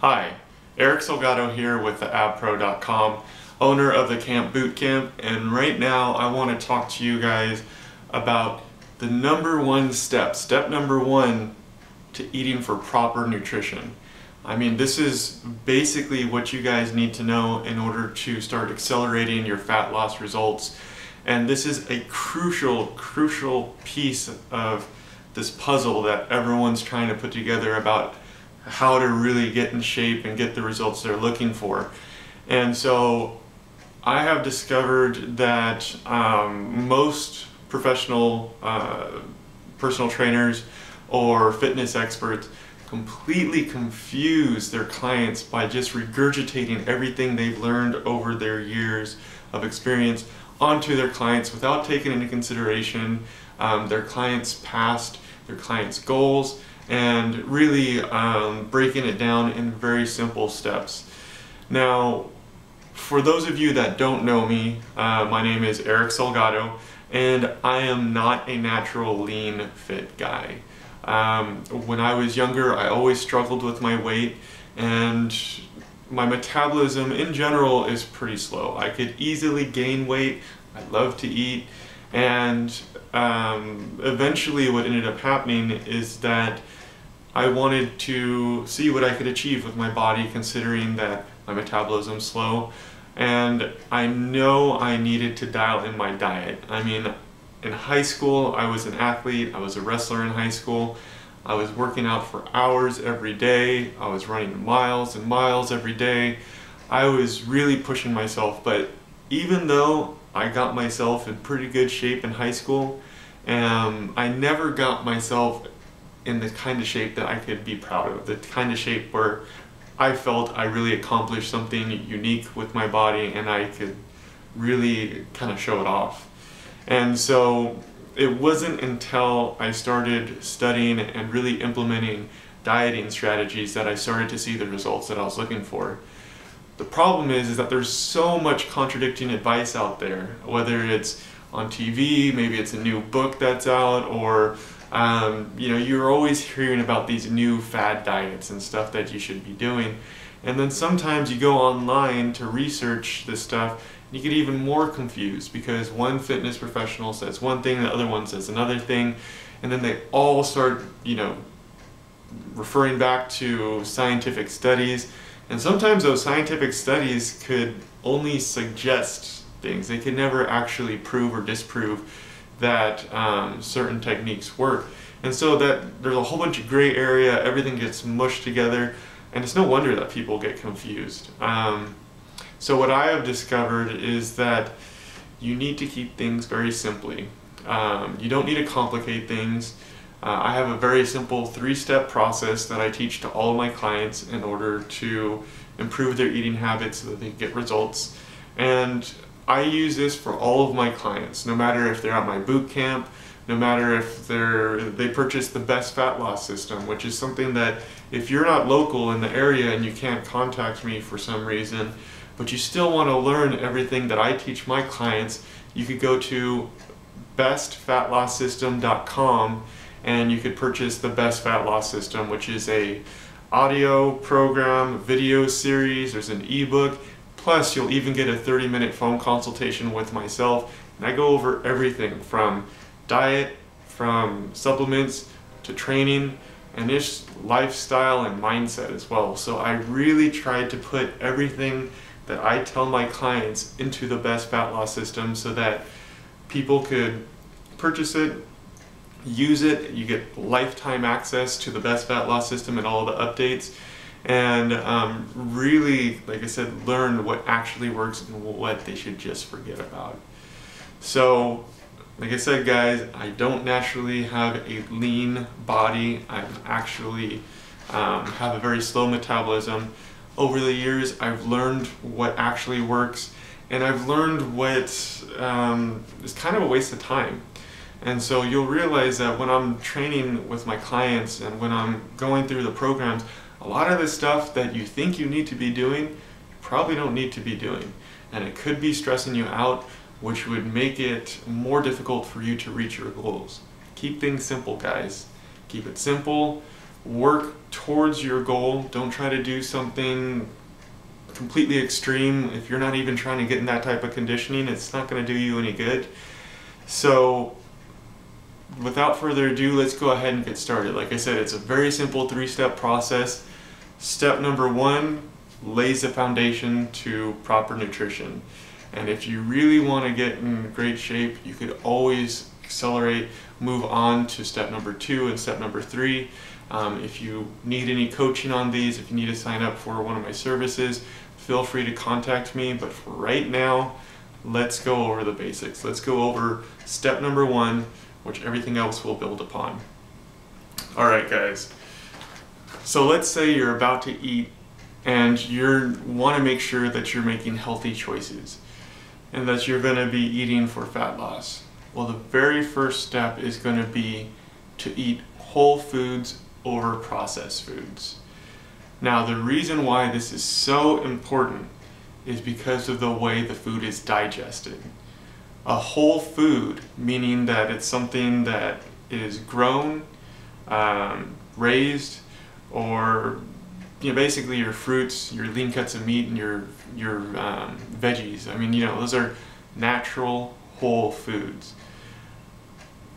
Hi, Erick Salgado here with the abpro.com, owner of the Camp Bootcamp, and right now I want to talk to you guys about the #1 step number one to eating for proper nutrition. I mean, this is basically what you guys need to know in order to start accelerating your fat loss results. And this is a crucial piece of this puzzle that everyone's trying to put together about how to really get in shape and get the results they're looking for. And so I have discovered that most professional personal trainers or fitness experts completely confuse their clients by just regurgitating everything they've learned over their years of experience onto their clients without taking into consideration their clients' past, their clients' goals, and really breaking it down in very simple steps. Now, for those of you that don't know me, my name is Erick Salgado, and I am not a natural lean fit guy. When I was younger, I always struggled with my weight, and my metabolism in general is pretty slow. I could easily gain weight. I love to eat, and eventually what ended up happening is that I wanted to see what I could achieve with my body, considering that my metabolism's slow, and I know I needed to dial in my diet. I mean, in high school, I was an athlete. I was a wrestler in high school. I was working out for hours every day. I was running miles and miles every day. I was really pushing myself, but even though I got myself in pretty good shape in high school, I never got myself in the kind of shape that I could be proud of, the kind of shape where I felt I really accomplished something unique with my body and I could really kind of show it off. And so it wasn't until I started studying and really implementing dieting strategies that I started to see the results that I was looking for. The problem is that there's so much contradicting advice out there, whether it's on TV, maybe it's a new book that's out, or you know, you're always hearing about these new fad diets and stuff that you should be doing. And then sometimes you go online to research this stuff, and you get even more confused because one fitness professional says one thing, the other one says another thing, and then they all start, you know, referring back to scientific studies. And sometimes those scientific studies could only suggest things. They could never actually prove or disprove that certain techniques work. And so that there's a whole bunch of gray area, everything gets mushed together, and it's no wonder that people get confused. So what I have discovered is that you need to keep things very simply. You don't need to complicate things. I have a very simple 3-step process that I teach to all of my clients in order to improve their eating habits so that they get results. And I use this for all of my clients, no matter if they're at my boot camp, no matter if they purchase the Best Fat Loss System, which is something that if you're not local in the area and you can't contact me for some reason, but you still want to learn everything that I teach my clients, you could go to bestfatlossystem.com and you could purchase the Best Fat Loss System, which is a audio program, video series, there's an ebook, plus you'll even get a 30-minute phone consultation with myself, and I go over everything from diet, from supplements, to training, and just lifestyle and mindset as well. So I really tried to put everything that I tell my clients into the Best Fat Loss System so that people could purchase it, use it, you get lifetime access to the Best Fat Loss System and all the updates, and really, like I said, learn what actually works and what they should just forget about. So, like I said, guys, I don't naturally have a lean body. I actually have a very slow metabolism. Over the years, I've learned what actually works, and I've learned what is kind of a waste of time. And so you'll realize that when I'm training with my clients and when I'm going through the programs, a lot of the stuff that you think you need to be doing, you probably don't need to be doing. And it could be stressing you out, which would make it more difficult for you to reach your goals. Keep things simple, guys. Keep it simple. work towards your goal. Don't try to do something completely extreme. If you're not even trying to get in that type of conditioning, it's not going to do you any good. So without further ado, let's go ahead and get started. Like I said, it's a very simple 3-step process. Step number 1 lays the foundation to proper nutrition. And if you really want to get in great shape, you could always accelerate, move on to step number 2 and step number 3. If you need any coaching on these, if you need to sign up for one of my services, feel free to contact me. But for right now, let's go over the basics. Let's go over step number 1, which everything else will build upon. All right, guys. So let's say you're about to eat and you want to make sure that you're making healthy choices and that you're going to be eating for fat loss. Well, the very first step is going to be to eat whole foods over processed foods. Now, the reason why this is so important is because of the way the food is digested. A whole food, meaning that it's something that is grown, raised, or basically your fruits, your lean cuts of meat, and your veggies. I mean, those are natural whole foods.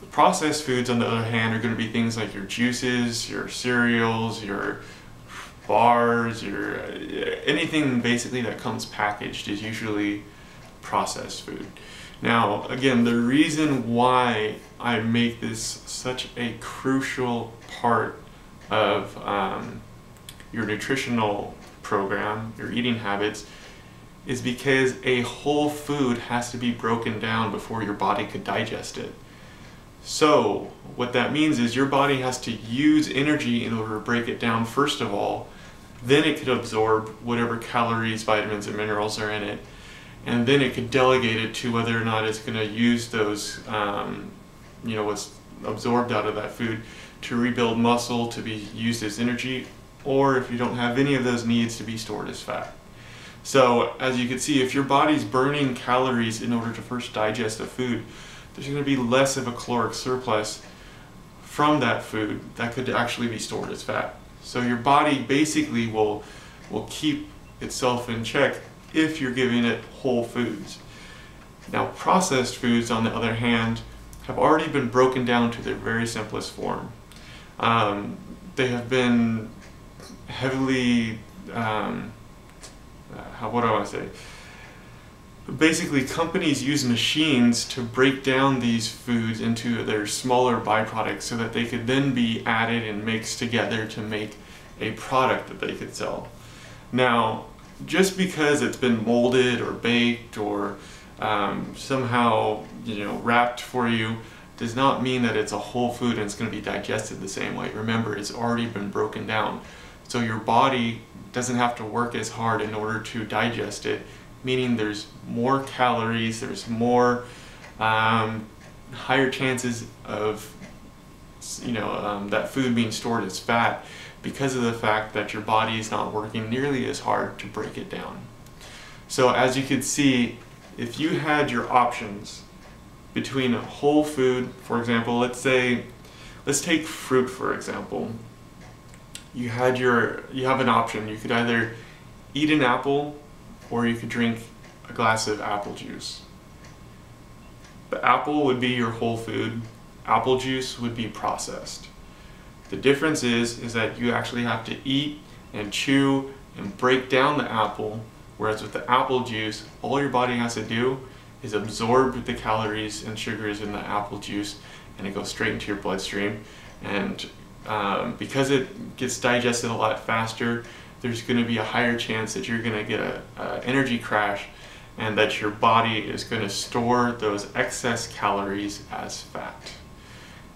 The processed foods, on the other hand, are going to be things like your juices, your cereals, your bars, your anything basically that comes packaged is usually processed food. Now, again, the reason why I make this such a crucial part of your nutritional program, your eating habits, is because a whole food has to be broken down before your body could digest it. So what that means is your body has to use energy in order to break it down first of all, then it could absorb whatever calories, vitamins, and minerals are in it, and then it could delegate it to whether or not it's going to use those, what's absorbed out of that food to rebuild muscle, to be used as energy, or if you don't have any of those needs, to be stored as fat. So as you can see, if your body's burning calories in order to first digest a food, there's going to be less of a caloric surplus from that food that could actually be stored as fat. So your body basically will keep itself in check if you're giving it whole foods. Now, processed foods, on the other hand, have already been broken down to their very simplest form. They have been heavily, what do I want to say? Basically, companies use machines to break down these foods into their smaller byproducts so that they could then be added and mixed together to make a product that they could sell. Now, just because it's been molded or baked or somehow wrapped for you does not mean that it's a whole food and it's going to be digested the same way. Remember, it's already been broken down. So your body doesn't have to work as hard in order to digest it, meaning there's more calories, there's more higher chances of that food being stored as fat because of the fact that your body is not working nearly as hard to break it down. So as you can see, if you had your options between a whole food, for example, let's take fruit for example. You have an option. You could either eat an apple or you could drink a glass of apple juice. The apple would be your whole food. Apple juice would be processed. The difference is that you actually have to eat and chew and break down the apple, whereas with the apple juice, all your body has to do is absorb the calories and sugars in the apple juice, and it goes straight into your bloodstream. And because it gets digested a lot faster, there's going to be a higher chance that you're going to get an energy crash and that your body is going to store those excess calories as fat.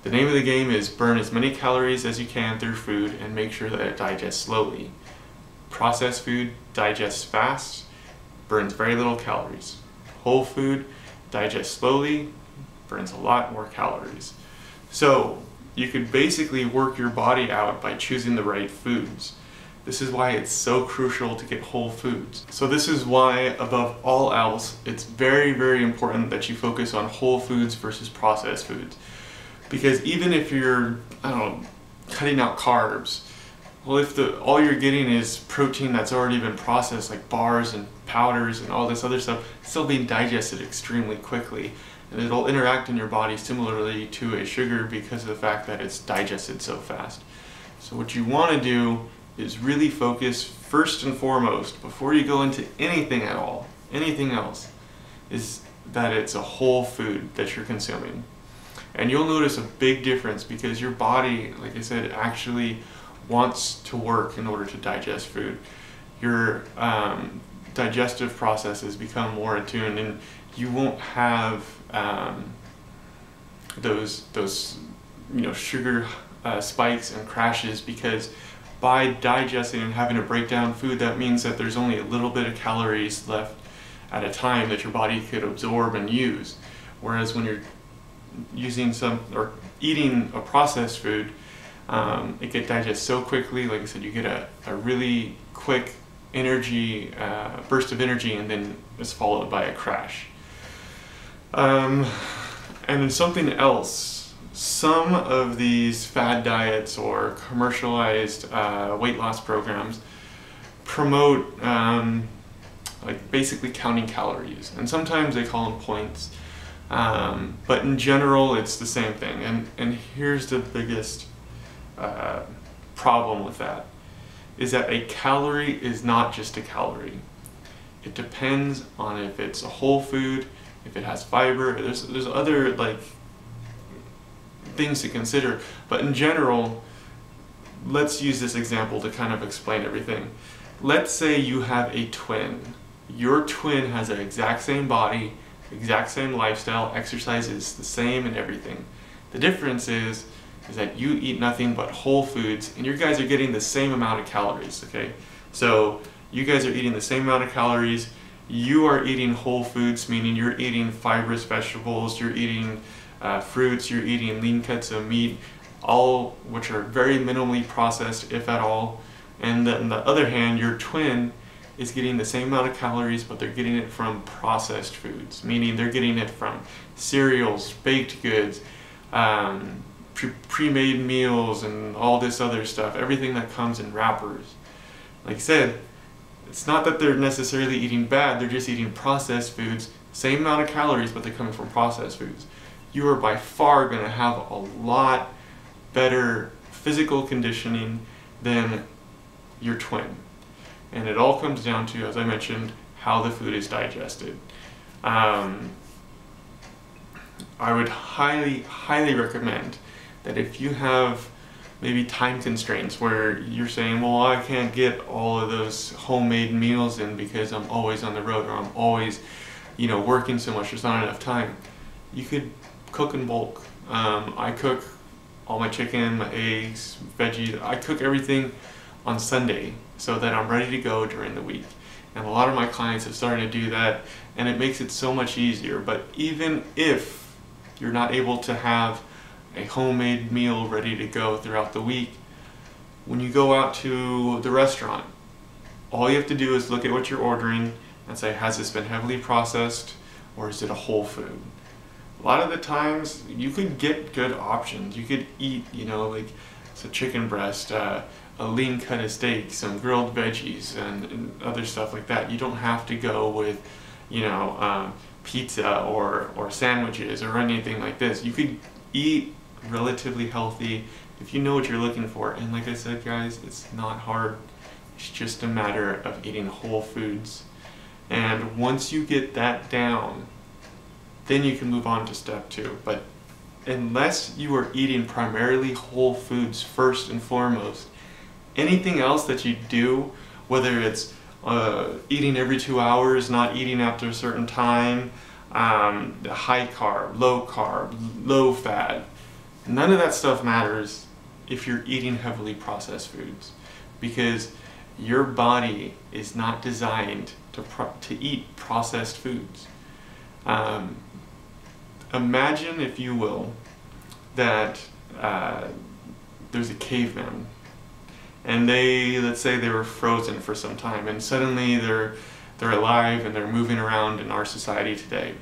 The name of the game is burn as many calories as you can through food and make sure that it digests slowly. Processed food digests fast, burns very little calories. Whole food digests slowly, burns a lot more calories. So you could basically work your body out by choosing the right foods. This is why it's so crucial to get whole foods. So this is why, above all else, it's very, very important that you focus on whole foods versus processed foods. Because even if you're, cutting out carbs, Well, if all you're getting is protein that's already been processed, like bars and powders and all this other stuff, it's still being digested extremely quickly. And it'll interact in your body similarly to a sugar because of the fact that it's digested so fast. So what you want to do is really focus first and foremost, before you go into anything at all, anything else, is that it's a whole food that you're consuming. And you'll notice a big difference because your body, like I said, actually wants to work in order to digest food. Your digestive processes become more attuned, and you won't have those sugar spikes and crashes, because by digesting and having to break down food, that means that there's only a little bit of calories left at a time that your body could absorb and use. Whereas when you're using or eating a processed food, it gets digested so quickly. Like I said, you get a really quick energy burst of energy, and then it's followed by a crash. And then something else, some of these fad diets or commercialized weight loss programs promote like basically counting calories, and sometimes they call them points, but in general it's the same thing. And here's the biggest problem with that, is that a calorie is not just a calorie. It depends on if it's a whole food, if it has fiber. There's other like things to consider, but in general, let's use this example to kind of explain everything. Let's say you have a twin. Your twin has the exact same body, exact same lifestyle, exercises the same and everything. The difference is that you eat nothing but whole foods, and you guys are getting the same amount of calories, okay? So you guys are eating the same amount of calories. You are eating whole foods, meaning you're eating fibrous vegetables, you're eating fruits, you're eating lean cuts of meat, all which are very minimally processed, if at all. And then on the other hand, your twin is getting the same amount of calories, but they're getting it from processed foods, meaning they're getting it from cereals, baked goods, pre-made meals, and all this other stuff, everything that comes in wrappers. Like I said, it's not that they're necessarily eating bad, they're just eating processed foods, same amount of calories, but they're coming from processed foods. You are by far going to have a lot better physical conditioning than your twin. And it all comes down to, as I mentioned, how the food is digested. I would highly, highly recommend that if you have maybe time constraints where you're saying, well, I can't get all of those homemade meals in because I'm always on the road, or I'm always, working so much, there's not enough time. You could cook in bulk. I cook all my chicken, my eggs, veggies. I cook everything on Sunday so that I'm ready to go during the week. And a lot of my clients have started to do that, and it makes it so much easier. But even if you're not able to have a homemade meal ready to go throughout the week, when you go out to the restaurant, all you have to do is look at what you're ordering and say, has this been heavily processed, or is it a whole food? A lot of the times you could get good options. You could eat, like some chicken breast, a lean cut of steak, some grilled veggies, and other stuff like that. You don't have to go with, pizza or sandwiches or anything like this. You could eat relatively healthy if you know what you're looking for. And like I said, guys, it's not hard. It's just a matter of eating whole foods. And once you get that down, then you can move on to step 2. But unless you are eating primarily whole foods first and foremost, anything else that you do, whether it's eating every 2 hours, not eating after a certain time, high carb, low fat, none of that stuff matters if you're eating heavily processed foods, because your body is not designed to eat processed foods. Imagine, if you will, that there's a caveman, and let's say they were frozen for some time, and suddenly they're alive and they're moving around in our society today.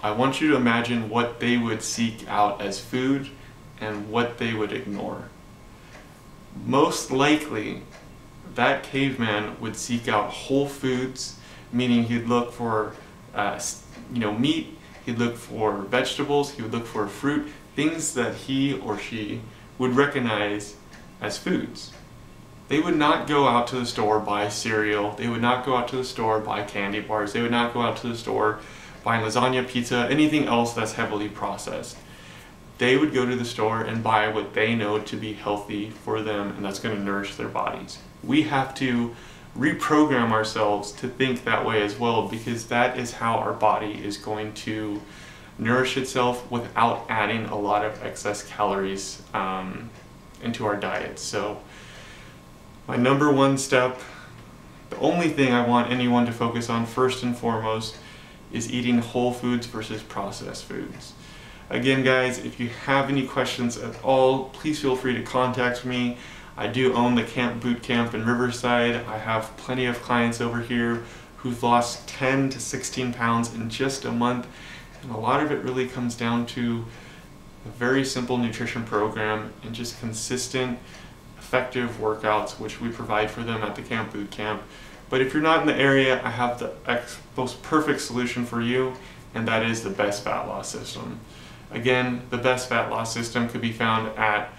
I want you to imagine what they would seek out as food and what they would ignore. most likely that caveman would seek out whole foods, meaning he'd look for meat, he'd look for vegetables, he would look for fruit, things that he or she would recognize as foods. They would not go out to the store, buy cereal, they would not go out to the store, buy candy bars, they would not go out to the store, buy lasagna, pizza, anything else that's heavily processed. They would go to the store and buy what they know to be healthy for them and that's going to nourish their bodies. We have to reprogram ourselves to think that way as well, because that is how our body is going to nourish itself without adding a lot of excess calories into our diet. So my number one step, the only thing I want anyone to focus on first and foremost, is eating whole foods versus processed foods. Again, guys, if you have any questions at all, please feel free to contact me. I do own the Camp Boot Camp in Riverside. I have plenty of clients over here who've lost 10 to 16 pounds in just a month. And a lot of it really comes down to a very simple nutrition program and just consistent, effective workouts, which we provide for them at the Camp Boot Camp. But if you're not in the area, I have the most perfect solution for you, and that is the Best Fat Loss System. Again, the Best Fat Loss System could be found at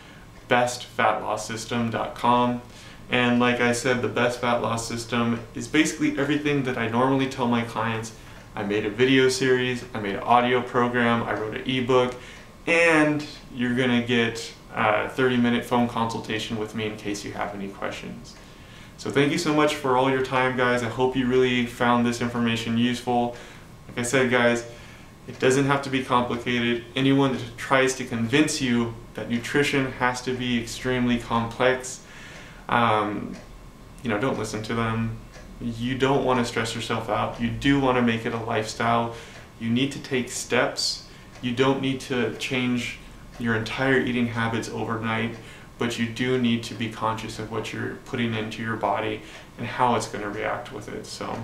bestfatloss.com. And like I said, the Best Fat Loss System is basically everything that I normally tell my clients. I made a video series, I made an audio program, I wrote an ebook, and you're gonna get a 30-minute phone consultation with me in case you have any questions. So thank you so much for all your time, guys. I hope you really found this information useful. Like I said, guys, it doesn't have to be complicated. Anyone that tries to convince you that nutrition has to be extremely complex, don't listen to them. You don't want to stress yourself out. You do want to make it a lifestyle. You need to take steps. You don't need to change your entire eating habits overnight, but you do need to be conscious of what you're putting into your body and how it's going to react with it. So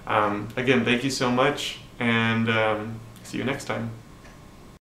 again, thank you so much, and see you next time.